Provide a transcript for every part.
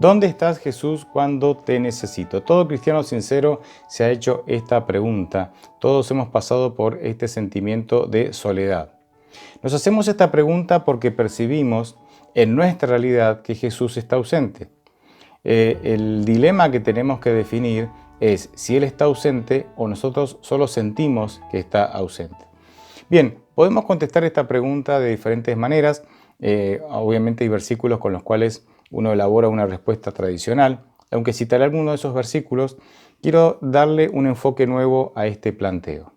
¿Dónde estás, Jesús, cuando te necesito? Todo cristiano sincero se ha hecho esta pregunta. Todos hemos pasado por este sentimiento de soledad. Nos hacemos esta pregunta porque percibimos en nuestra realidad que Jesús está ausente. El dilema que tenemos que definir es si Él está ausente o nosotros solo sentimos que está ausente. Bien, podemos contestar esta pregunta de diferentes maneras. Obviamente hay versículos con los cuales uno elabora una respuesta tradicional. Aunque citaré alguno de esos versículos, quiero darle un enfoque nuevo a este planteo.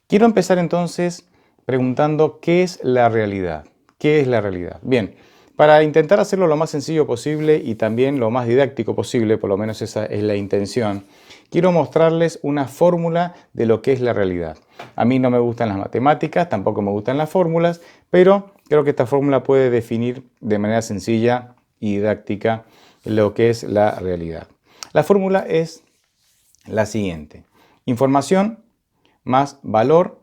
Quiero empezar entonces preguntando ¿qué es la realidad? ¿Qué es la realidad? Bien, para intentar hacerlo lo más sencillo posible y también lo más didáctico posible, por lo menos esa es la intención, quiero mostrarles una fórmula de lo que es la realidad. A mí no me gustan las matemáticas, tampoco me gustan las fórmulas, pero creo que esta fórmula puede definir de manera sencilla y didáctica lo que es la realidad. La fórmula es la siguiente: información más valor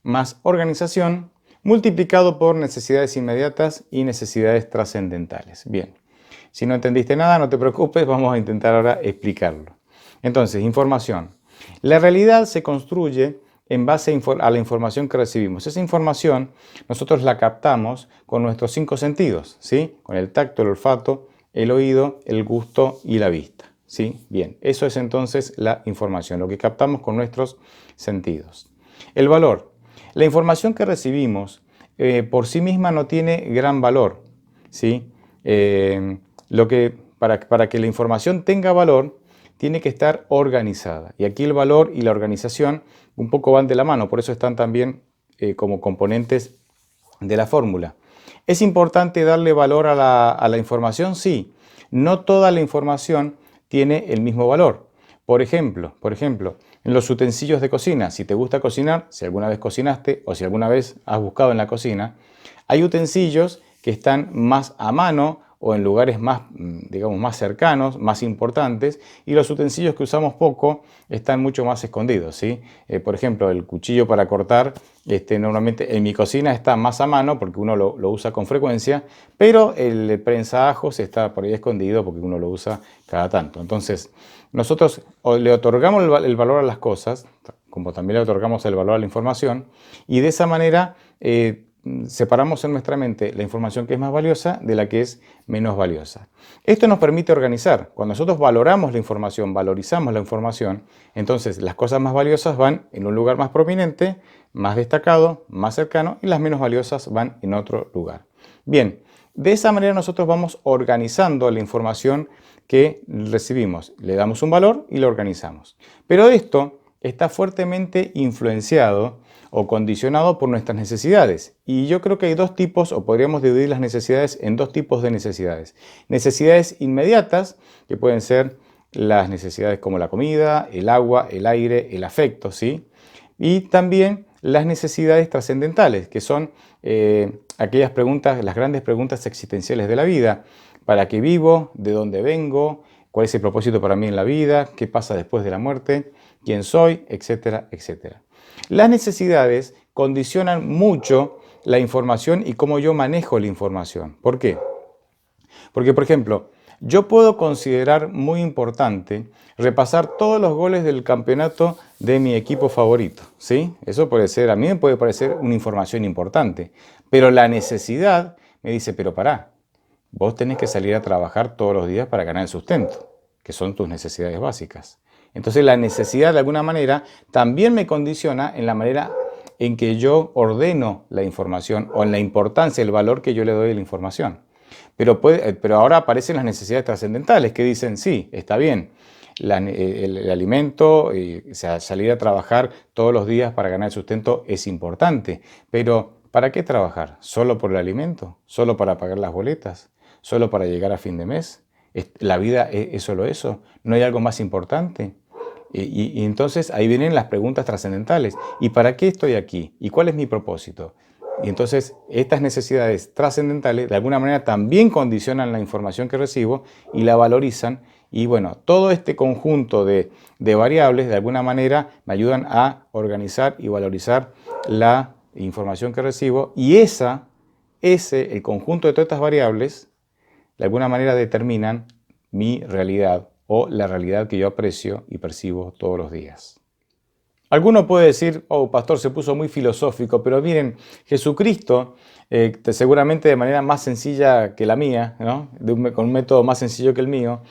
más organización multiplicado por necesidades inmediatas y necesidades trascendentales. Bien, si no entendiste nada, no te preocupes, vamos a intentar ahora explicarlo. Entonces, información. La realidad se construye en base a la información que recibimos. Esa información nosotros la captamos con nuestros 5 sentidos, ¿sí? Con el tacto, el olfato, el oído, el gusto y la vista, ¿sí? Bien, eso es entonces la información, lo que captamos con nuestros sentidos. El valor. La información que recibimos por sí misma no tiene gran valor, ¿sí? Para que la información tenga valor, tiene que estar organizada. Y aquí el valor y la organización un poco van de la mano, por eso están también como componentes de la fórmula. ¿Es importante darle valor a la información? Sí. No toda la información tiene el mismo valor. Por ejemplo, en los utensilios de cocina, si te gusta cocinar, si alguna vez cocinaste o si alguna vez has buscado en la cocina, hay utensilios que están más a mano o en lugares más, digamos, más cercanos, más importantes, y los utensilios que usamos poco están mucho más escondidos, ¿sí? Por ejemplo, el cuchillo para cortar, normalmente en mi cocina está más a mano porque uno lo usa con frecuencia, pero el prensaajos está por ahí escondido porque uno lo usa cada tanto. Entonces, nosotros le otorgamos el valor a las cosas, como también le otorgamos el valor a la información, y de esa manera separamos en nuestra mente la información que es más valiosa de la que es menos valiosa. Esto nos permite organizar. Cuando nosotros valoramos la información, valorizamos la información, entonces las cosas más valiosas van en un lugar más prominente, más destacado, más cercano, y las menos valiosas van en otro lugar. Bien, de esa manera nosotros vamos organizando la información que recibimos. Le damos un valor y lo organizamos. Pero esto está fuertemente influenciado o condicionado por nuestras necesidades. Y yo creo que hay dos tipos, o podríamos dividir las necesidades en dos tipos de necesidades. Necesidades inmediatas, que pueden ser las necesidades como la comida, el agua, el aire, el afecto, ¿sí? Y también las necesidades trascendentales, que son aquellas preguntas, las grandes preguntas existenciales de la vida. ¿Para qué vivo? ¿De dónde vengo? ¿Cuál es el propósito para mí en la vida? ¿Qué pasa después de la muerte? ¿Quién soy? Etcétera, etcétera. Las necesidades condicionan mucho la información y cómo yo manejo la información. ¿Por qué? Porque, por ejemplo, yo puedo considerar muy importante repasar todos los goles del campeonato de mi equipo favorito, ¿sí? Eso puede ser, a mí me puede parecer una información importante, pero la necesidad me dice, pero pará, vos tenés que salir a trabajar todos los días para ganar el sustento, que son tus necesidades básicas. Entonces la necesidad de alguna manera también me condiciona en la manera en que yo ordeno la información o en la importancia, el valor que yo le doy a la información. Pero ahora aparecen las necesidades trascendentales que dicen, sí, está bien, el alimento, salir a trabajar todos los días para ganar el sustento es importante, pero ¿para qué trabajar? ¿Solo por el alimento? ¿Solo para pagar las boletas? ¿Solo para llegar a fin de mes? ¿La vida es solo eso? ¿No hay algo más importante? Y entonces ahí vienen las preguntas trascendentales. ¿Y para qué estoy aquí? ¿Y cuál es mi propósito? Y entonces estas necesidades trascendentales de alguna manera también condicionan la información que recibo y la valorizan. Y bueno, todo este conjunto de variables de alguna manera me ayudan a organizar y valorizar la información que recibo. Y el conjunto de todas estas variables de alguna manera determinan mi realidad o la realidad que yo aprecio y percibo todos los días. Alguno puede decir, oh, pastor, se puso muy filosófico, pero miren, Jesucristo, seguramente de manera más sencilla que la mía, ¿no? Con un método más sencillo que el mío,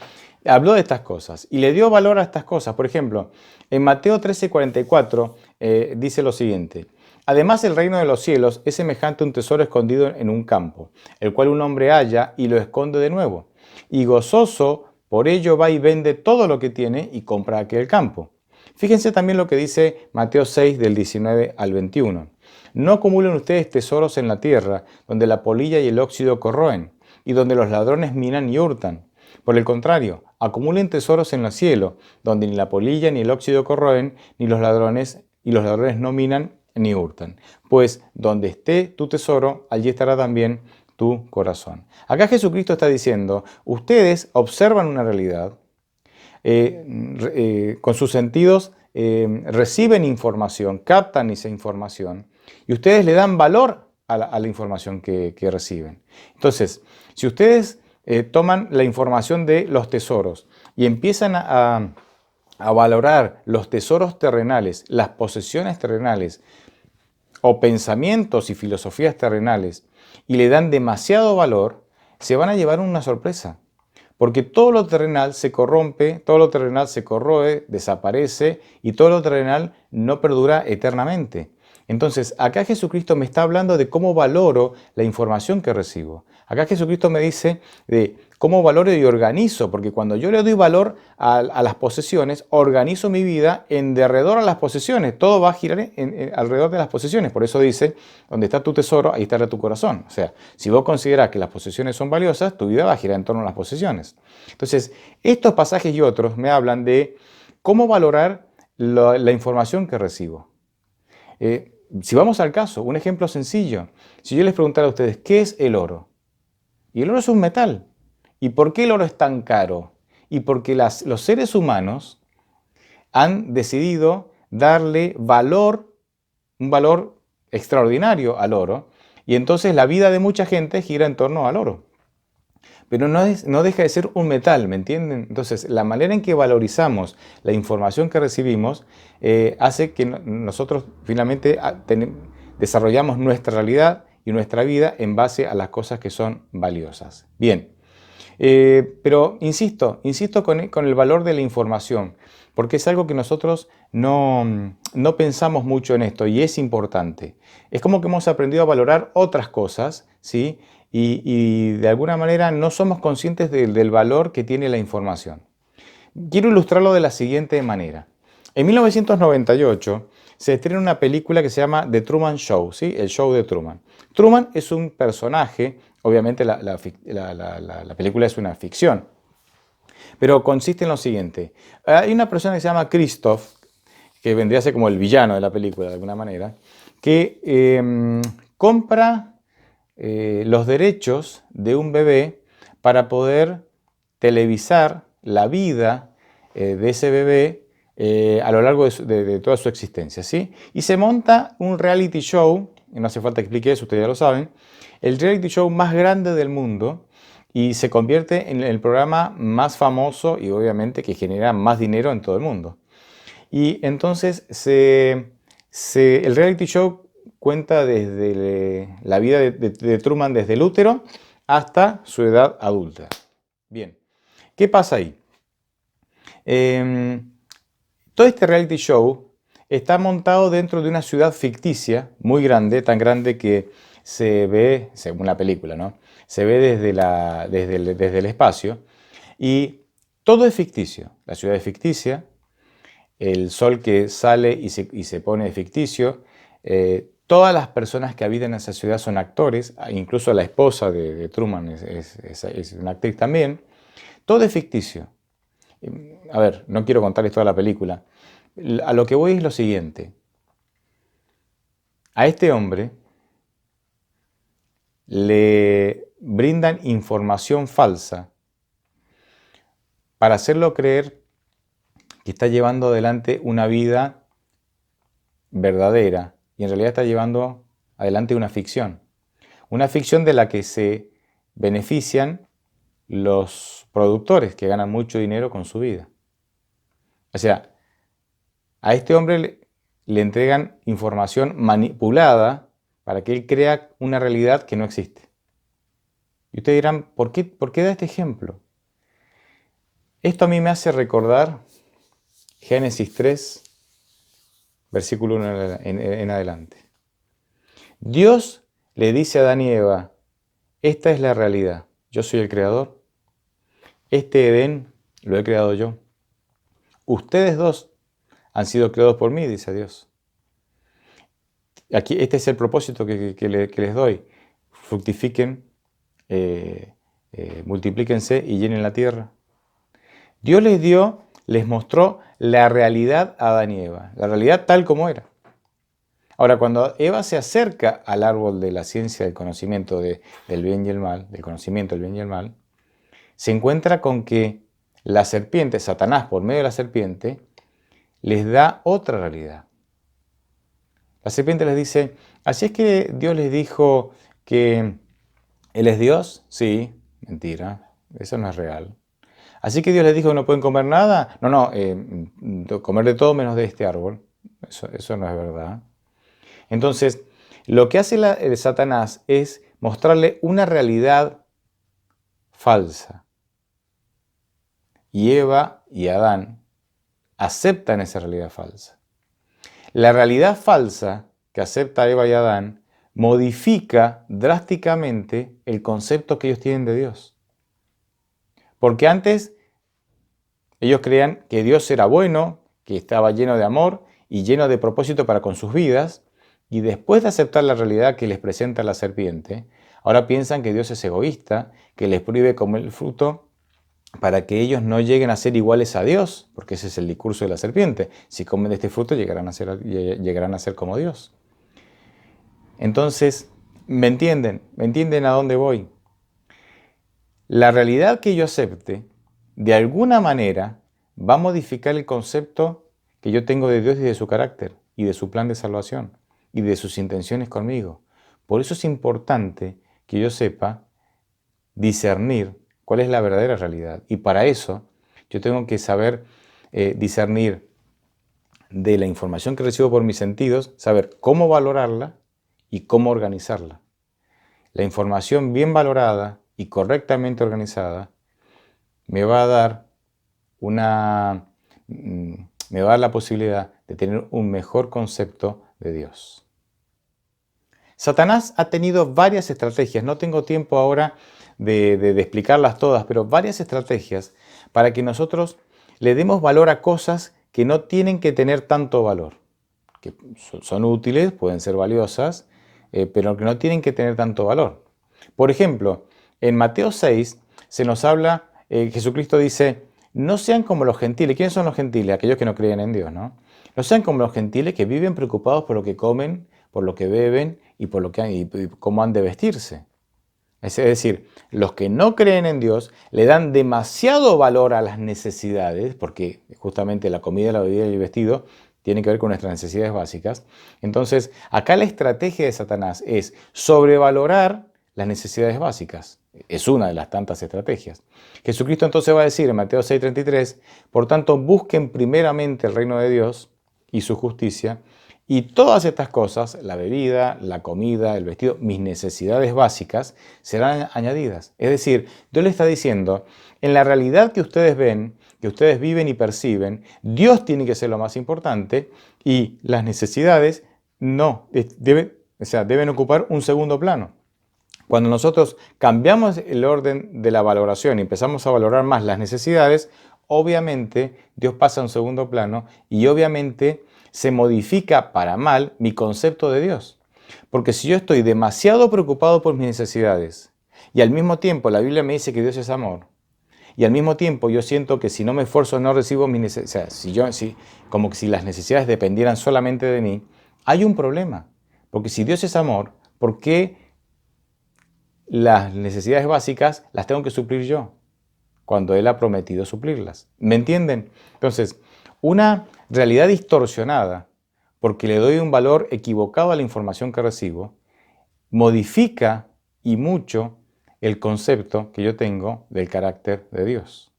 habló de estas cosas y le dio valor a estas cosas. Por ejemplo, en Mateo 13:44 dice lo siguiente: además el reino de los cielos es semejante a un tesoro escondido en un campo, el cual un hombre halla y lo esconde de nuevo, y gozoso por ello va y vende todo lo que tiene y compra aquel campo. Fíjense también lo que dice Mateo 6 del 19 al 21. No acumulen ustedes tesoros en la tierra, donde la polilla y el óxido corroen, y donde los ladrones minan y hurtan. Por el contrario, acumulen tesoros en el cielo, donde ni la polilla ni el óxido corroen, ni los ladrones no minan ni hurtan. Pues donde esté tu tesoro, allí estará también tu corazón. Acá Jesucristo está diciendo, ustedes observan una realidad, con sus sentidos reciben información, captan esa información y ustedes le dan valor a la información que reciben. Entonces, si ustedes toman la información de los tesoros y empiezan a valorar los tesoros terrenales, las posesiones terrenales o pensamientos y filosofías terrenales y le dan demasiado valor, se van a llevar una sorpresa. Porque todo lo terrenal se corrompe, todo lo terrenal se corroe, desaparece y todo lo terrenal no perdura eternamente. Entonces, acá Jesucristo me está hablando de cómo valoro la información que recibo. Acá Jesucristo me dice de cómo valoro y organizo, porque cuando yo le doy valor a las posesiones, organizo mi vida en derredor a las posesiones. Todo va a girar alrededor de las posesiones. Por eso dice, donde está tu tesoro, ahí estará tu corazón. O sea, si vos considerás que las posesiones son valiosas, tu vida va a girar en torno a las posesiones. Entonces, estos pasajes y otros me hablan de cómo valorar la información que recibo. Si vamos al caso, un ejemplo sencillo. Si yo les preguntara a ustedes, ¿qué es el oro? Y el oro es un metal. ¿Y por qué el oro es tan caro? Y porque los seres humanos han decidido darle valor, un valor extraordinario al oro, y entonces la vida de mucha gente gira en torno al oro. Pero no deja de ser un metal, ¿me entienden? Entonces, la manera en que valorizamos la información que recibimos hace que nosotros finalmente desarrollamos nuestra realidad y nuestra vida en base a las cosas que son valiosas. Bien, pero insisto con el valor de la información, porque es algo que nosotros no pensamos mucho en esto y es importante. Es como que hemos aprendido a valorar otras cosas, ¿sí? Y de alguna manera no somos conscientes del valor que tiene la información. Quiero ilustrarlo de la siguiente manera. En 1998 se estrena una película que se llama The Truman Show, ¿sí? El show de Truman. Truman es un personaje, obviamente la película es una ficción, pero consiste en lo siguiente. Hay una persona que se llama Christoph, que vendría a ser como el villano de la película de alguna manera, que compra los derechos de un bebé para poder televisar la vida de ese bebé a lo largo de toda su existencia, ¿sí? Y se monta un reality show, y no hace falta que explique eso, ustedes ya lo saben, el reality show más grande del mundo y se convierte en el programa más famoso y obviamente que genera más dinero en todo el mundo. Y entonces el reality show cuenta desde la vida de Truman desde el útero hasta su edad adulta. Bien, ¿qué pasa ahí? Todo este reality show está montado dentro de una ciudad ficticia muy grande, tan grande que se ve, según la película, ¿no? Se ve desde el espacio y todo es ficticio. La ciudad es ficticia, el sol que sale y se pone ficticio. Todas las personas que habitan en esa ciudad son actores, incluso la esposa de Truman es una actriz también. Todo es ficticio. A ver, no quiero contarles toda la película. A lo que voy es lo siguiente. A este hombre le brindan información falsa para hacerlo creer que está llevando adelante una vida verdadera y en realidad está llevando adelante una ficción de la que se benefician los productores que ganan mucho dinero con su vida. O sea, a este hombre le entregan información manipulada para que él crea una realidad que no existe. Y ustedes dirán, ¿por qué da este ejemplo? Esto a mí me hace recordar Génesis 3, versículo 1 en adelante. Dios le dice a Adán y Eva, esta es la realidad, yo soy el creador, este Edén lo he creado yo, ustedes dos han sido creados por mí, dice Dios. Aquí, este es el propósito que les doy, fructifiquen, multiplíquense y llenen la tierra. Dios les mostró la realidad a Adán y Eva, la realidad tal como era. Ahora, cuando Eva se acerca al árbol de la ciencia del conocimiento del bien y el mal, del conocimiento del bien y el mal, se encuentra con que la serpiente, Satanás, por medio de la serpiente, les da otra realidad. La serpiente les dice, ¿así es que Dios les dijo que Él es Dios? Sí, mentira, eso no es real. ¿Así que Dios les dijo que no pueden comer nada? No, comer de todo menos de este árbol. Eso no es verdad. Entonces, lo que hace Satanás es mostrarle una realidad falsa. Y Eva y Adán aceptan esa realidad falsa. La realidad falsa que acepta Eva y Adán modifica drásticamente el concepto que ellos tienen de Dios. Porque antes ellos creían que Dios era bueno, que estaba lleno de amor y lleno de propósito para con sus vidas, y después de aceptar la realidad que les presenta la serpiente, ahora piensan que Dios es egoísta, que les prohíbe comer el fruto para que ellos no lleguen a ser iguales a Dios, porque ese es el discurso de la serpiente. Si comen de este fruto llegarán a ser como Dios. Entonces, ¿me entienden? ¿Me entienden a dónde voy? La realidad que yo acepte, de alguna manera, va a modificar el concepto que yo tengo de Dios y de su carácter, y de su plan de salvación, y de sus intenciones conmigo. Por eso es importante que yo sepa discernir cuál es la verdadera realidad. Y para eso yo tengo que saber discernir de la información que recibo por mis sentidos, saber cómo valorarla y cómo organizarla. La información bien valorada y correctamente organizada me va a dar la posibilidad de tener un mejor concepto de Dios. Satanás ha tenido varias estrategias, no tengo tiempo ahora de explicarlas todas, pero varias estrategias para que nosotros le demos valor a cosas que no tienen que tener tanto valor, que son útiles, pueden ser valiosas, pero que no tienen que tener tanto valor. Por ejemplo, en Mateo 6 se nos habla, Jesucristo dice, no sean como los gentiles. ¿Quiénes son los gentiles? Aquellos que no creen en Dios, ¿no? No sean como los gentiles que viven preocupados por lo que comen, por lo que beben y por cómo han de vestirse. Es decir, los que no creen en Dios le dan demasiado valor a las necesidades, porque justamente la comida, la bebida y el vestido tienen que ver con nuestras necesidades básicas. Entonces, acá la estrategia de Satanás es sobrevalorar las necesidades básicas. Es una de las tantas estrategias. Jesucristo entonces va a decir en Mateo 6:33, por tanto, busquen primeramente el reino de Dios y su justicia, y todas estas cosas, la bebida, la comida, el vestido, mis necesidades básicas, serán añadidas. Es decir, Dios le está diciendo, en la realidad que ustedes ven, que ustedes viven y perciben, Dios tiene que ser lo más importante y las necesidades deben ocupar un segundo plano. Cuando nosotros cambiamos el orden de la valoración y empezamos a valorar más las necesidades, obviamente Dios pasa a un segundo plano y obviamente se modifica para mal mi concepto de Dios. Porque si yo estoy demasiado preocupado por mis necesidades y al mismo tiempo la Biblia me dice que Dios es amor y al mismo tiempo yo siento que si no me esfuerzo no recibo mis necesidades, como que si las necesidades dependieran solamente de mí, hay un problema. Porque si Dios es amor, ¿por qué las necesidades básicas las tengo que suplir yo cuando Él ha prometido suplirlas? ¿Me entienden? Entonces, una realidad distorsionada, porque le doy un valor equivocado a la información que recibo, modifica y mucho el concepto que yo tengo del carácter de Dios.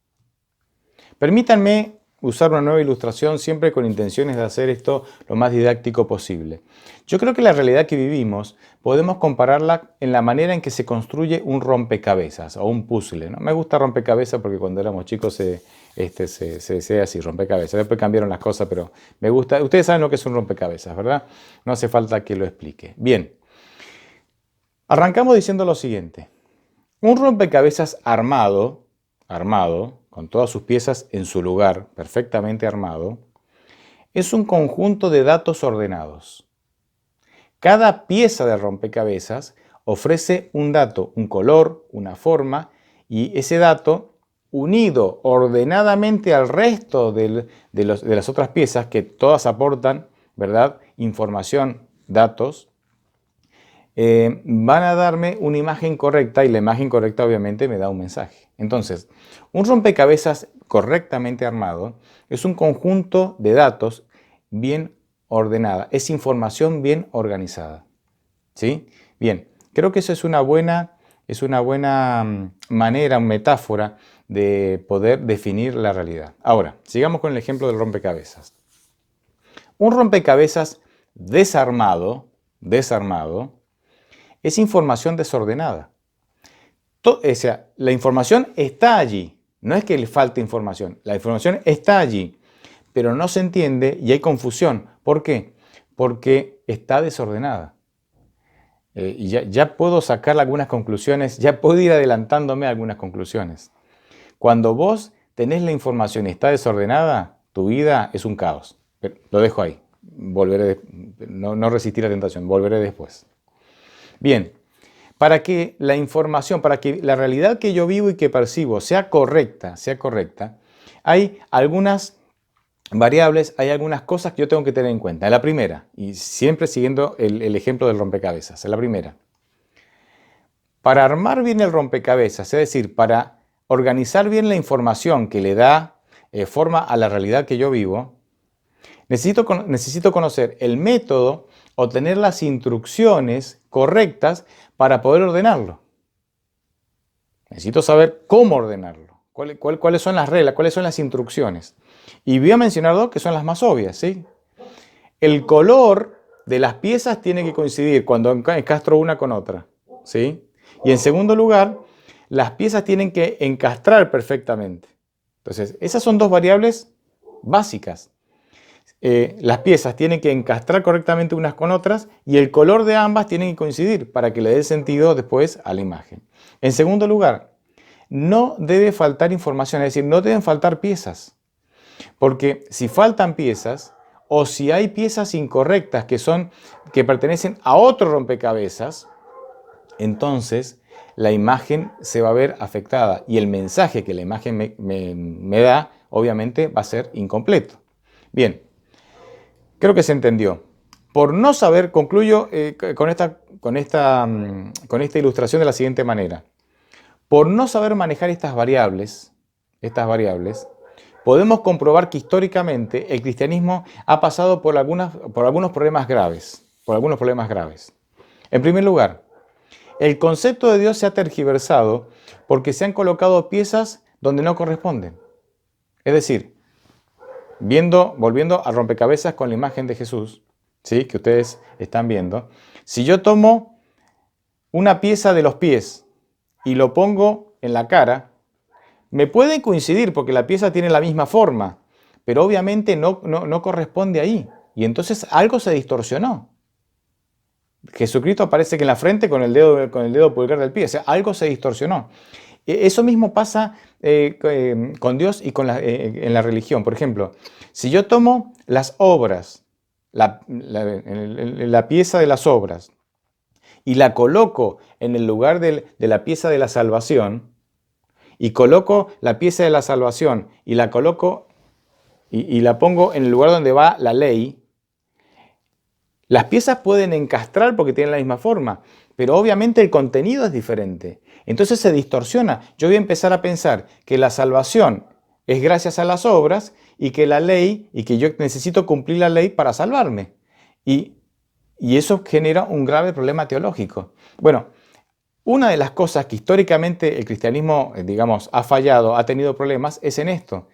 Permítanme usar una nueva ilustración siempre con intenciones de hacer esto lo más didáctico posible. Yo creo que la realidad que vivimos podemos compararla en la manera en que se construye un rompecabezas o un puzzle, ¿no? Me gusta rompecabezas porque cuando éramos chicos se decía así, rompecabezas. Después cambiaron las cosas, pero me gusta. Ustedes saben lo que es un rompecabezas, ¿verdad? No hace falta que lo explique. Bien, arrancamos diciendo lo siguiente. Un rompecabezas armado, con todas sus piezas en su lugar, perfectamente armado, es un conjunto de datos ordenados. Cada pieza de rompecabezas ofrece un dato, un color, una forma, y ese dato, unido ordenadamente al resto de las otras piezas, que todas aportan, ¿verdad?, información, datos, van a darme una imagen correcta, y la imagen correcta obviamente me da un mensaje. Entonces, un rompecabezas correctamente armado es un conjunto de datos bien ordenada, es información bien organizada. ¿Sí? Bien, creo que eso es una buena manera, metáfora de poder definir la realidad. Ahora, sigamos con el ejemplo del rompecabezas. Un rompecabezas desarmado, es información desordenada. O sea, la información está allí. No es que le falte información. La información está allí, pero no se entiende y hay confusión. ¿Por qué? Porque está desordenada. Y ya puedo sacar algunas conclusiones, ya puedo ir adelantándome a algunas conclusiones. Cuando vos tenés la información y está desordenada, tu vida es un caos. Pero lo dejo ahí. Volveré, no resistir la tentación, volveré después. Bien, para que la información, para que la realidad que yo vivo y que percibo sea correcta, hay algunas variables, hay algunas cosas que yo tengo que tener en cuenta. La primera, y siempre siguiendo el ejemplo del rompecabezas, la primera. Para armar bien el rompecabezas, es decir, para organizar bien la información que le da forma a la realidad que yo vivo, necesito conocer el método o tener las instrucciones correctas para poder ordenarlo. Necesito saber cómo ordenarlo, cuáles son las reglas, cuáles son las instrucciones. Y voy a mencionar dos que son las más obvias, ¿sí? El color de las piezas tiene que coincidir cuando encastro una con otra, ¿sí? Y en segundo lugar, las piezas tienen que encastrar perfectamente. Entonces, esas son dos variables básicas. Las piezas tienen que encastrar correctamente unas con otras y el color de ambas tiene que coincidir para que le dé sentido después a la imagen. En segundo lugar, no debe faltar información, es decir, no deben faltar piezas. Porque si faltan piezas o si hay piezas incorrectas que pertenecen a otro rompecabezas, entonces la imagen se va a ver afectada y el mensaje que la imagen me da, obviamente, va a ser incompleto. Bien, creo que se entendió. Por no saber, concluyo con esta ilustración de la siguiente manera. Por no saber manejar estas variables, podemos comprobar que históricamente el cristianismo ha pasado por algunos problemas graves. En primer lugar, el concepto de Dios se ha tergiversado porque se han colocado piezas donde no corresponden. Es decir, volviendo al rompecabezas con la imagen de Jesús, ¿sí?, que ustedes están viendo, si yo tomo una pieza de los pies y lo pongo en la cara, me pueden coincidir porque la pieza tiene la misma forma, pero obviamente no corresponde ahí. Y entonces algo se distorsionó. Jesucristo aparece que en la frente con el dedo pulgar del pie, o sea, algo se distorsionó. Eso mismo pasa con Dios y en la religión. Por ejemplo, si yo tomo las obras, la pieza de las obras, y la coloco en el lugar de la pieza de la salvación, y coloco la pieza de la salvación y la coloco y la pongo en el lugar donde va la ley, las piezas pueden encastrar porque tienen la misma forma, pero obviamente el contenido es diferente. Entonces se distorsiona. Yo voy a empezar a pensar que la salvación es gracias a las obras y que la ley, y que yo necesito cumplir la ley para salvarme. Y eso genera un grave problema teológico. Bueno, Una de las cosas que históricamente el cristianismo, digamos, ha fallado, ha tenido problemas, es en esto,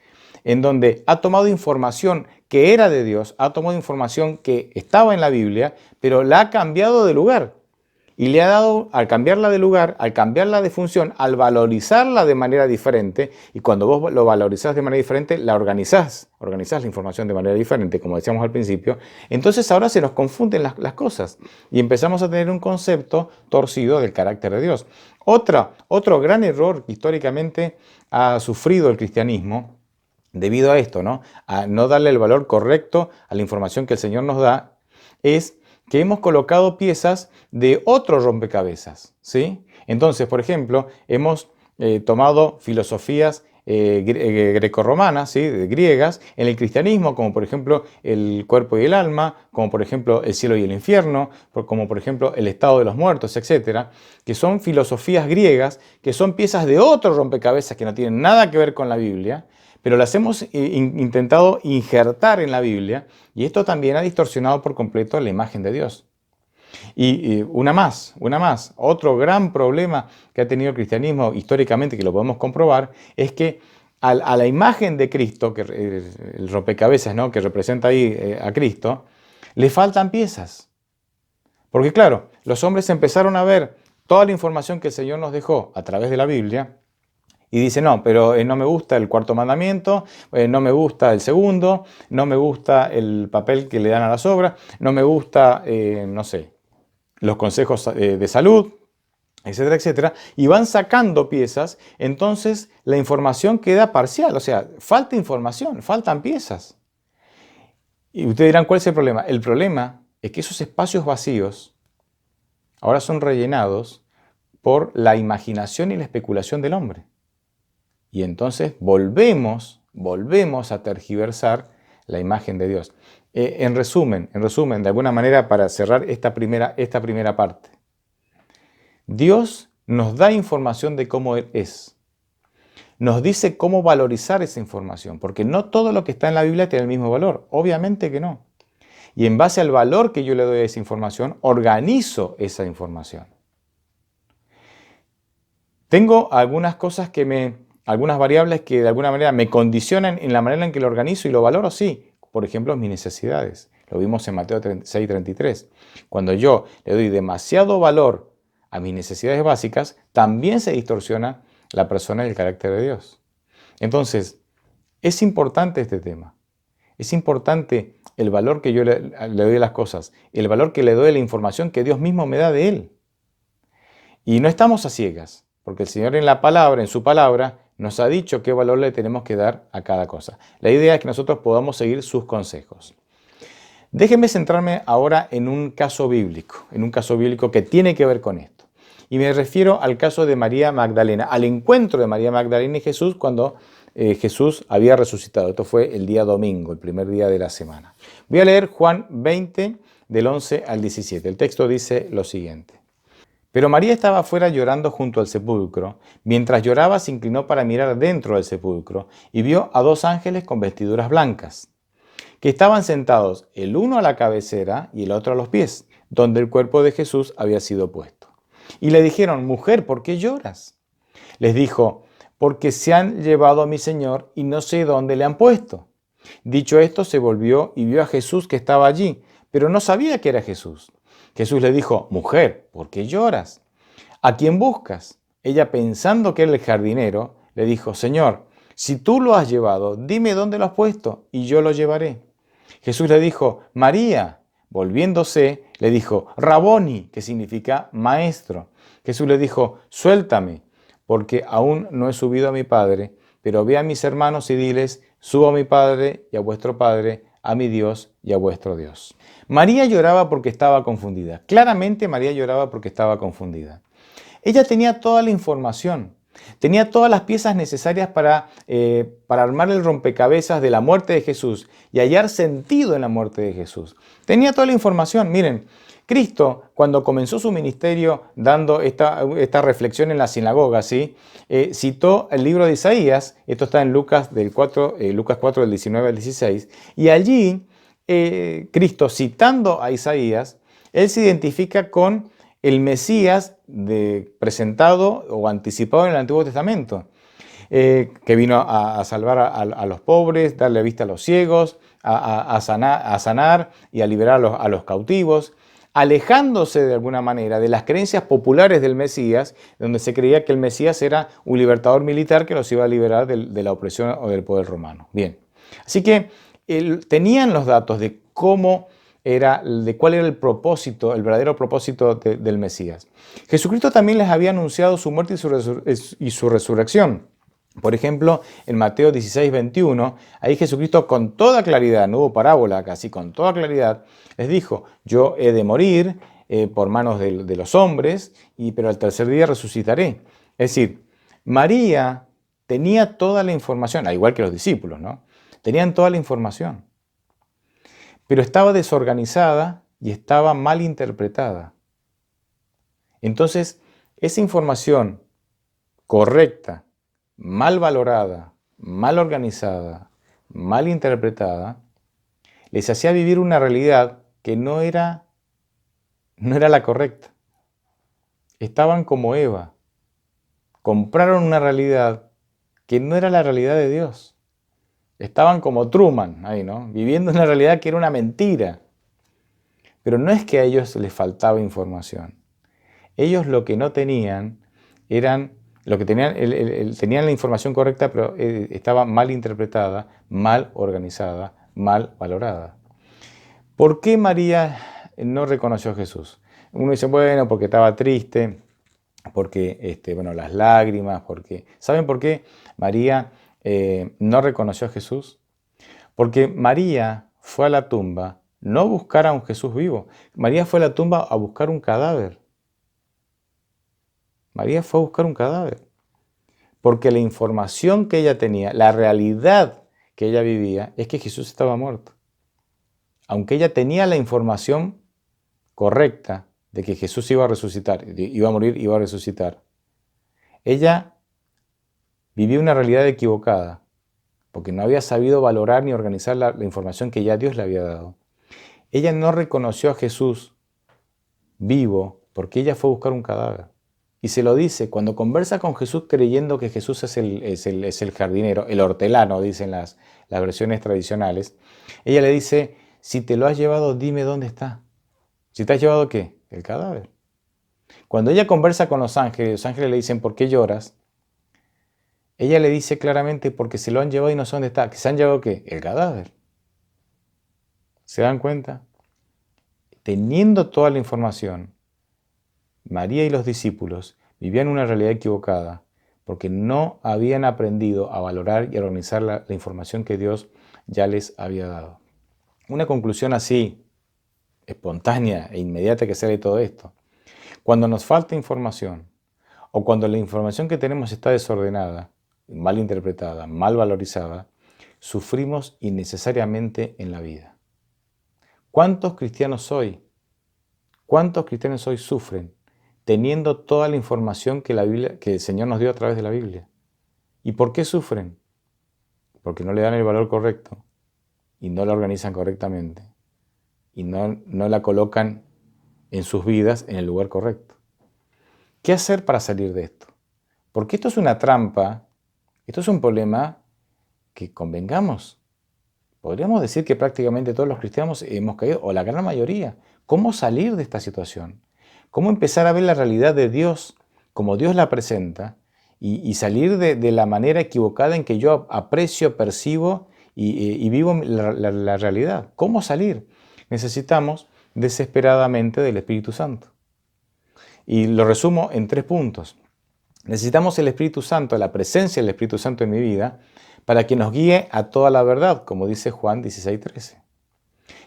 en donde ha tomado información que era de Dios, ha tomado información que estaba en la Biblia, pero la ha cambiado de lugar. Y le ha dado, al cambiarla de lugar, al cambiarla de función, al valorizarla de manera diferente, y cuando vos lo valorizás de manera diferente, la organizás la información de manera diferente, como decíamos al principio, entonces ahora se nos confunden las cosas y empezamos a tener un concepto torcido del carácter de Dios. Otro gran error que históricamente ha sufrido el cristianismo, debido a esto, ¿no? A no darle el valor correcto a la información que el Señor nos da, es que hemos colocado piezas de otro rompecabezas, ¿sí? Entonces, por ejemplo, hemos tomado filosofías grecorromanas, ¿sí? Griegas, en el cristianismo, como por ejemplo el cuerpo y el alma, como por ejemplo el cielo y el infierno, como por ejemplo el estado de los muertos, etcétera, que son filosofías griegas, que son piezas de otro rompecabezas que no tienen nada que ver con la Biblia, pero las hemos intentado injertar en la Biblia y esto también ha distorsionado por completo la imagen de Dios. Y una más, otro gran problema que ha tenido el cristianismo históricamente, que lo podemos comprobar, es que a la imagen de Cristo, que el rompecabezas, ¿no?, que representa ahí a Cristo, le faltan piezas. Porque claro, los hombres empezaron a ver toda la información que el Señor nos dejó a través de la Biblia, y dice, no, pero no me gusta el cuarto mandamiento, no me gusta el segundo, no me gusta el papel que le dan a las obras, no me gusta, no sé, los consejos de salud, etcétera, etcétera. Y van sacando piezas, entonces la información queda parcial, o sea, falta información, faltan piezas. Y ustedes dirán, ¿cuál es el problema? El problema es que esos espacios vacíos ahora son rellenados por la imaginación y la especulación del hombre. Y entonces volvemos a tergiversar la imagen de Dios. En resumen, de alguna manera, para cerrar esta primera parte, Dios nos da información de cómo Él es. Nos dice cómo valorizar esa información, porque no todo lo que está en la Biblia tiene el mismo valor, obviamente que no. Y en base al valor que yo le doy a esa información, organizo esa información. Tengo algunas variables que de alguna manera me condicionan en la manera en que lo organizo y lo valoro, sí. Por ejemplo, mis necesidades. Lo vimos en Mateo 6:33. Cuando yo le doy demasiado valor a mis necesidades básicas, también se distorsiona la persona y el carácter de Dios. Entonces, es importante este tema. Es importante el valor que yo le doy a las cosas, el valor que le doy a la información que Dios mismo me da de Él. Y no estamos a ciegas, porque el Señor en su palabra, nos ha dicho qué valor le tenemos que dar a cada cosa. La idea es que nosotros podamos seguir sus consejos. Déjenme centrarme ahora en un caso bíblico que tiene que ver con esto. Y me refiero al caso de María Magdalena, al encuentro de María Magdalena y Jesús cuando Jesús había resucitado. Esto fue el día domingo, el primer día de la semana. Voy a leer Juan 20, del 11 al 17. El texto dice lo siguiente. Pero María estaba afuera llorando junto al sepulcro. Mientras lloraba se inclinó para mirar dentro del sepulcro y vio a 2 ángeles con vestiduras blancas, que estaban sentados el uno a la cabecera y el otro a los pies, donde el cuerpo de Jesús había sido puesto. Y le dijeron, mujer, ¿por qué lloras? Les dijo, porque se han llevado a mi Señor y no sé dónde le han puesto. Dicho esto, se volvió y vio a Jesús que estaba allí, pero no sabía que era Jesús. Jesús le dijo, mujer, ¿por qué lloras? ¿A quién buscas? Ella, pensando que era el jardinero, le dijo, Señor, si tú lo has llevado, dime dónde lo has puesto y yo lo llevaré. Jesús le dijo, María. Volviéndose, le dijo, Raboni, que significa maestro. Jesús le dijo, suéltame, porque aún no he subido a mi Padre, pero ve a mis hermanos y diles, subo a mi Padre y a vuestro Padre, a mi Dios y a vuestro Dios. María lloraba porque estaba confundida. Claramente María lloraba porque estaba confundida. Ella tenía toda la información, tenía todas las piezas necesarias para armar el rompecabezas de la muerte de Jesús y hallar sentido en la muerte de Jesús. Tenía toda la información. Miren, Cristo, cuando comenzó su ministerio dando esta reflexión en la sinagoga, ¿sí? Citó el libro de Isaías, esto está en Lucas 4, del 19 al 16, y allí Cristo, citando a Isaías, él se identifica con el Mesías presentado o anticipado en el Antiguo Testamento, que vino a salvar a los pobres, darle vista a los ciegos, a sanar y a liberar a los cautivos, alejándose de alguna manera de las creencias populares del Mesías, donde se creía que el Mesías era un libertador militar que los iba a liberar de la opresión o del poder romano. Bien, así que tenían los datos de cuál era el propósito, el verdadero propósito del Mesías. Jesucristo también les había anunciado su muerte y su resurrección. Por ejemplo, en Mateo 16, 21, ahí Jesucristo con toda claridad, no hubo parábola, casi con toda claridad, les dijo: yo he de morir por manos de los hombres, pero al tercer día resucitaré. Es decir, María tenía toda la información, al igual que los discípulos, ¿no? Tenían toda la información, pero estaba desorganizada y estaba mal interpretada. Entonces, esa información correcta, mal valorada, mal organizada, mal interpretada, les hacía vivir una realidad que no era la correcta. Estaban como Eva. Compraron una realidad que no era la realidad de Dios. Estaban como Truman ahí, ¿no? Viviendo una realidad que era una mentira. Pero no es que a ellos les faltaba información. Ellos lo que no tenían tenían la información correcta, pero estaba mal interpretada, mal organizada, mal valorada. ¿Por qué María no reconoció a Jesús? Uno dice, bueno, porque estaba triste, porque las lágrimas, ¿saben por qué María no reconoció a Jesús? Porque María fue a la tumba no a buscar a un Jesús vivo. María fue a la tumba a buscar un cadáver. María fue a buscar un cadáver, porque la información que ella tenía, la realidad que ella vivía, es que Jesús estaba muerto. Aunque ella tenía la información correcta de que Jesús iba a resucitar, iba a morir, iba a resucitar, ella vivía una realidad equivocada, porque no había sabido valorar ni organizar la información que ya Dios le había dado. Ella no reconoció a Jesús vivo porque ella fue a buscar un cadáver. Y se lo dice cuando conversa con Jesús creyendo que Jesús es el jardinero, el hortelano, dicen las versiones tradicionales. Ella le dice, si te lo has llevado, dime dónde está. ¿Si te has llevado qué? El cadáver. Cuando ella conversa con los ángeles le dicen, ¿por qué lloras? Ella le dice claramente, porque se lo han llevado y no sé dónde está. ¿Que se han llevado qué? El cadáver. ¿Se dan cuenta? Teniendo toda la información, María y los discípulos vivían una realidad equivocada porque no habían aprendido a valorar y a organizar la información que Dios ya les había dado. Una conclusión así, espontánea e inmediata que sale de todo esto. Cuando nos falta información o cuando la información que tenemos está desordenada, mal interpretada, mal valorizada, sufrimos innecesariamente en la vida. ¿Cuántos cristianos hoy sufren teniendo toda la información que el Señor nos dio a través de la Biblia? ¿Y por qué sufren? Porque no le dan el valor correcto y no la organizan correctamente y no la colocan en sus vidas en el lugar correcto. ¿Qué hacer para salir de esto? Porque esto es una trampa, esto es un problema que, convengamos, podríamos decir que prácticamente todos los cristianos hemos caído, o la gran mayoría. ¿Cómo salir de esta situación? ¿Cómo empezar a ver la realidad de Dios como Dios la presenta y salir de la manera equivocada en que yo aprecio, percibo y vivo la realidad? ¿Cómo salir? Necesitamos desesperadamente del Espíritu Santo. Y lo resumo en 3 puntos. Necesitamos el Espíritu Santo, la presencia del Espíritu Santo en mi vida, para que nos guíe a toda la verdad, como dice Juan 16:13.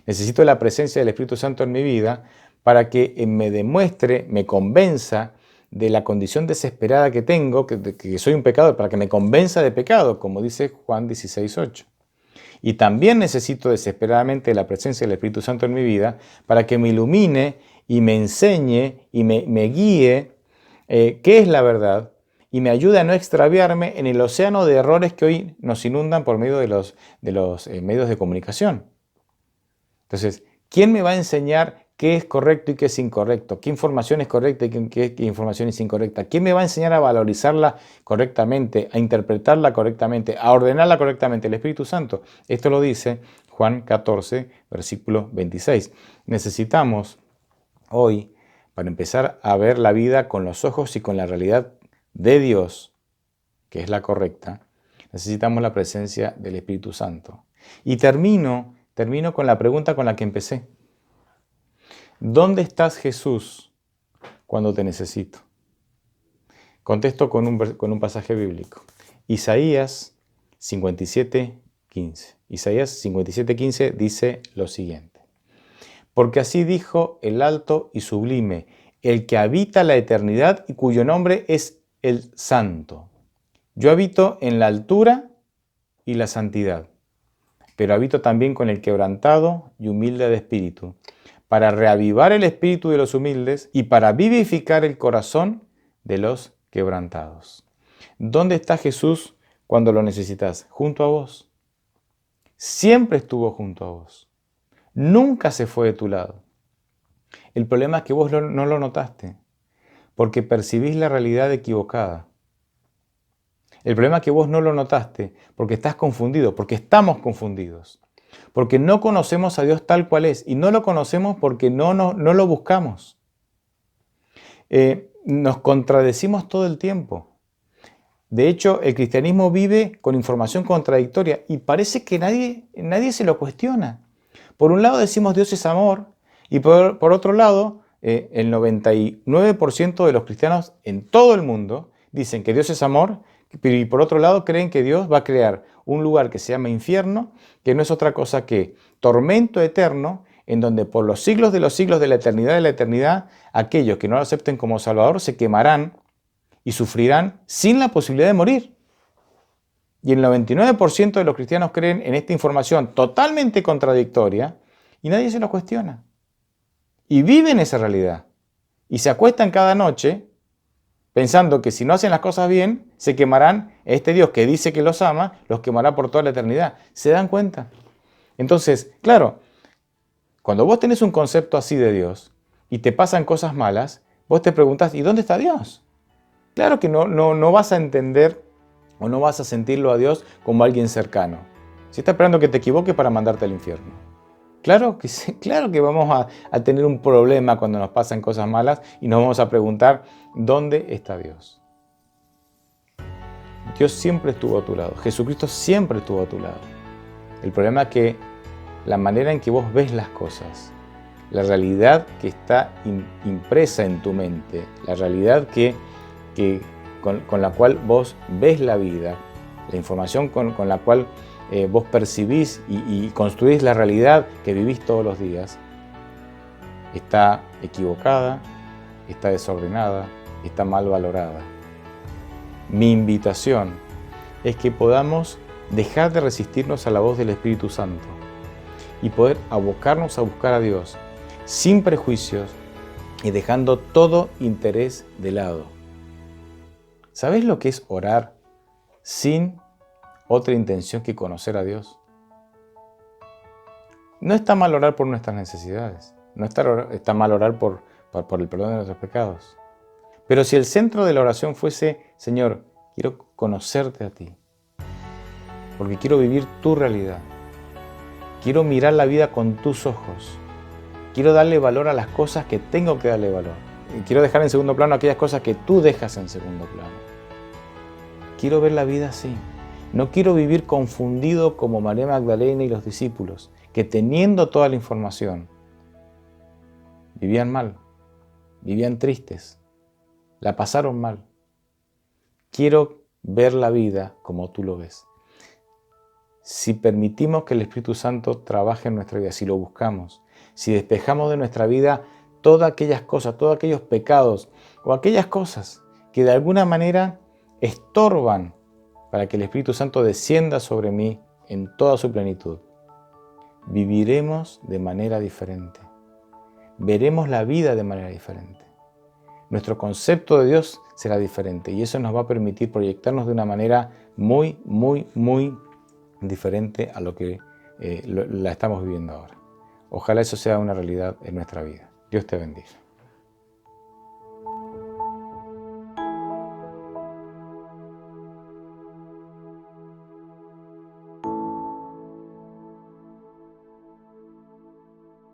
Necesito la presencia del Espíritu Santo en mi vida para que me demuestre, me convenza de la condición desesperada que tengo, que soy un pecador, para que me convenza de pecado, como dice Juan 16:8. Y también necesito desesperadamente la presencia del Espíritu Santo en mi vida para que me ilumine y me enseñe y me guíe qué es la verdad y me ayude a no extraviarme en el océano de errores que hoy nos inundan por medio de los medios de comunicación. Entonces, ¿quién me va a enseñar qué es correcto y qué es incorrecto, qué información es correcta y qué información es incorrecta, quién me va a enseñar a valorizarla correctamente, a interpretarla correctamente, a ordenarla correctamente. El Espíritu Santo. Esto lo dice Juan 14, versículo 26. Necesitamos hoy, para empezar a ver la vida con los ojos y con la realidad de Dios, que es la correcta, necesitamos la presencia del Espíritu Santo. Y termino con la pregunta con la que empecé. ¿Dónde estás, Jesús, cuando te necesito? Contesto con un pasaje bíblico. Isaías 57:15. Isaías 57:15 dice lo siguiente. Porque así dijo el alto y sublime, el que habita la eternidad y cuyo nombre es el Santo. Yo habito en la altura y la santidad, pero habito también con el quebrantado y humilde de espíritu, para reavivar el espíritu de los humildes y para vivificar el corazón de los quebrantados. ¿Dónde está Jesús cuando lo necesitas? Junto a vos. Siempre estuvo junto a vos. Nunca se fue de tu lado. El problema es que vos no lo notaste, porque percibís la realidad equivocada. El problema es que vos no lo notaste, porque estás confundido, porque estamos confundidos. Porque no conocemos a Dios tal cual es, y no lo conocemos porque no lo buscamos. Nos contradecimos todo el tiempo. De hecho, el cristianismo vive con información contradictoria y parece que nadie se lo cuestiona. Por un lado decimos Dios es amor, y por otro lado, el 99% de los cristianos en todo el mundo dicen que Dios es amor, y por otro lado creen que Dios va a crear un lugar que se llama infierno, que no es otra cosa que tormento eterno, en donde por los siglos de la eternidad, aquellos que no lo acepten como Salvador se quemarán y sufrirán sin la posibilidad de morir. Y el 99% de los cristianos creen en esta información totalmente contradictoria y nadie se lo cuestiona. Y viven esa realidad. Y se acuestan cada noche pensando que si no hacen las cosas bien, se quemarán. Este Dios que dice que los ama, los quemará por toda la eternidad. ¿Se dan cuenta? Entonces, claro, cuando vos tenés un concepto así de Dios y te pasan cosas malas, vos te preguntás, ¿y dónde está Dios? Claro que no vas a entender o no vas a sentirlo a Dios como alguien cercano. Si está esperando que te equivoques para mandarte al infierno. Claro que sí, claro que vamos a tener un problema cuando nos pasan cosas malas y nos vamos a preguntar, ¿dónde está Dios? Dios siempre estuvo a tu lado. Jesucristo siempre estuvo a tu lado. El problema es que la manera en que vos ves las cosas, la realidad que está impresa en tu mente, la realidad con la cual vos ves la vida, la información con la cual vos percibís y construís la realidad que vivís todos los días, está equivocada, está desordenada, está mal valorada. Mi invitación es que podamos dejar de resistirnos a la voz del Espíritu Santo y poder abocarnos a buscar a Dios sin prejuicios y dejando todo interés de lado. ¿Sabés lo que es orar sin otra intención que conocer a Dios? No está mal orar por nuestras necesidades, no está mal orar por el perdón de nuestros pecados. Pero si el centro de la oración fuese, Señor, quiero conocerte a ti, porque quiero vivir tu realidad, quiero mirar la vida con tus ojos, quiero darle valor a las cosas que tengo que darle valor, y quiero dejar en segundo plano aquellas cosas que tú dejas en segundo plano. Quiero ver la vida así. No quiero vivir confundido como María Magdalena y los discípulos, que teniendo toda la información, vivían mal, vivían tristes, la pasaron mal. Quiero ver la vida como tú lo ves. Si permitimos que el Espíritu Santo trabaje en nuestra vida, si lo buscamos, si despejamos de nuestra vida todas aquellas cosas, todos aquellos pecados o aquellas cosas que de alguna manera estorban para que el Espíritu Santo descienda sobre mí en toda su plenitud, viviremos de manera diferente. Veremos la vida de manera diferente. Nuestro concepto de Dios será diferente y eso nos va a permitir proyectarnos de una manera muy diferente a lo que la estamos viviendo ahora. Ojalá eso sea una realidad en nuestra vida. Dios te bendiga.